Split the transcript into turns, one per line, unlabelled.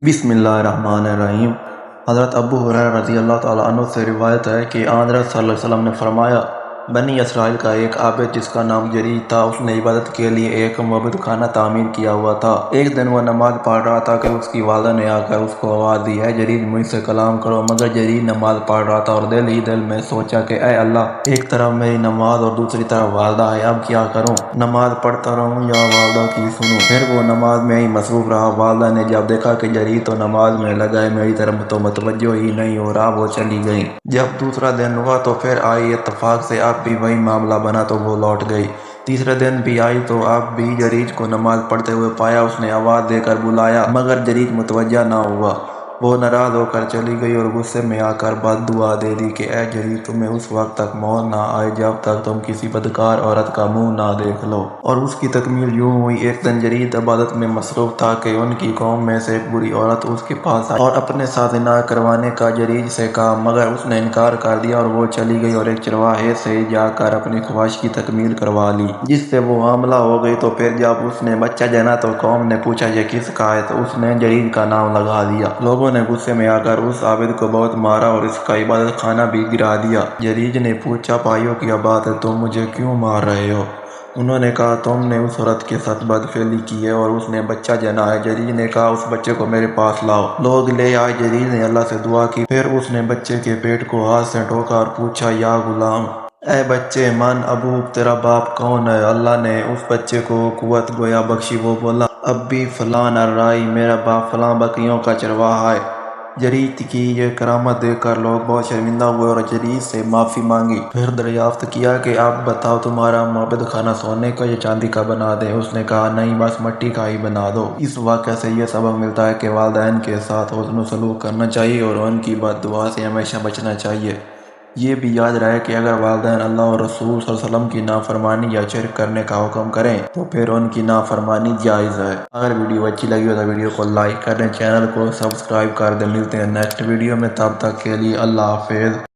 بسم اللہ الرحمن الرحیم۔ حضرت ابو ہریرہ رضی اللہ تعالیٰ عنہ سے روایت ہے کہ حضرت صلی اللہ علیہ وسلم نے فرمایا، بنی اسرائیل کا ایک عابد جس کا نام جریج تھا، اس نے عبادت کے لیے ایک معبود خانہ تعمیر کیا ہوا تھا۔ ایک دن وہ نماز پڑھ رہا تھا کہ اس کی والدہ نے آ کر اس کو آواز دی، اے جریج مجھ سے کلام کرو۔ مگر جریج نماز پڑھ رہا تھا اور دل ہی دل میں سوچا کہ اے اللہ، ایک طرف میری نماز اور دوسری طرف والدہ ہے، اب کیا کروں؟ نماز پڑھتا رہوں یا والدہ کی سنوں؟ پھر وہ نماز میں ہی مصروف رہا۔ والدہ نے جب دیکھا کہ جریج تو نماز میں لگا ہے، میری طرف تو متوجہ ہی نہیں ہو رہا، وہ چلی گئی۔ جب دوسرا دن ہوا تو پھر آئی، اتفاق سے اب بھی وہی معاملہ بنا تو وہ لوٹ گئی۔ تیسرے دن بھی آئی تو اب بھی جریج کو نماز پڑھتے ہوئے پایا۔ اس نے آواز دے کر بلایا مگر جریج متوجہ نہ ہوا۔ وہ ناراض ہو کر چلی گئی اور غصے میں آ کر بد دعا دے دی کہ اے جریج، تمہیں اس وقت تک موت نہ آئے جب تک تم کسی بدکار عورت کا منہ نہ دیکھ لو۔ اور اس کی تکمیل یوں ہوئی، ایک دن جریج عبادت میں مصروف تھا کہ ان کی قوم میں سے ایک بری عورت اس کے پاس آئی اور اپنے ساتھ زنا کروانے کا جریج سے کہا، مگر اس نے انکار کر دیا اور وہ چلی گئی اور ایک چرواہے سے جا کر اپنی خواہش کی تکمیل کروا لی، جس سے وہ حاملہ ہو گئی۔ تو پھر جب اس نے بچہ جنا تو قوم نے پوچھا یہ کس کا ہے؟ تو اس نے جریج کا نام لگا دیا۔ لوگوں نے غصے میں آ کر اس عابد کو بہت مارا اور اس کا عبادت خانہ بھی گرا دیا۔ جریج نے پوچھا، بھائیو کیا بات ہے، تم مجھے کیوں مار رہے ہو؟ انہوں نے کہا، تم نے اس عورت کے ساتھ بدفعلی کی ہے اور اس نے بچہ جنا ہے۔ جریج نے کہا، اس بچے کو میرے پاس لاؤ۔ لوگ لے آئے۔ جریج نے اللہ سے دعا کی، پھر اس نے بچے کے پیٹ کو ہاتھ سے ٹھوکا اور پوچھا، یا غلام، اے بچے، من ابوک، تیرا باپ کون ہے؟ اللہ نے اس بچے کو قوت گویا بخشی۔ وہ بولا، ابی فلان الراعی، میرا باپ فلاں بکریوں کا چرواہا ہے۔ جریج کی یہ کرامت دیکھ کر لوگ بہت شرمندہ ہوئے اور جریج سے معافی مانگی۔ پھر دریافت کیا کہ اب بتاؤ، تمہارا معبود خانہ سونے کا یا چاندی کا بنا دیں؟ اس نے کہا، نہیں، بس مٹی کا ہی بنا دو۔ اس واقعہ سے یہ سبق ملتا ہے کہ والدین کے ساتھ حسن و سلوک کرنا چاہیے اور ان کی بد دعا سے ہمیشہ بچنا چاہیے۔ یہ بھی یاد رہے کہ اگر والدین اللہ اور رسول صلی اللہ علیہ وسلم کی نافرمانی یا شرک کرنے کا حکم کریں تو پھر ان کی نافرمانی جائز ہے۔ اگر ویڈیو اچھی لگی ہو تو ویڈیو کو لائک کر دیں، چینل کو سبسکرائب کر دیں۔ ملتے ہیں نیکسٹ ویڈیو میں، تب تک کے لیے اللہ حافظ۔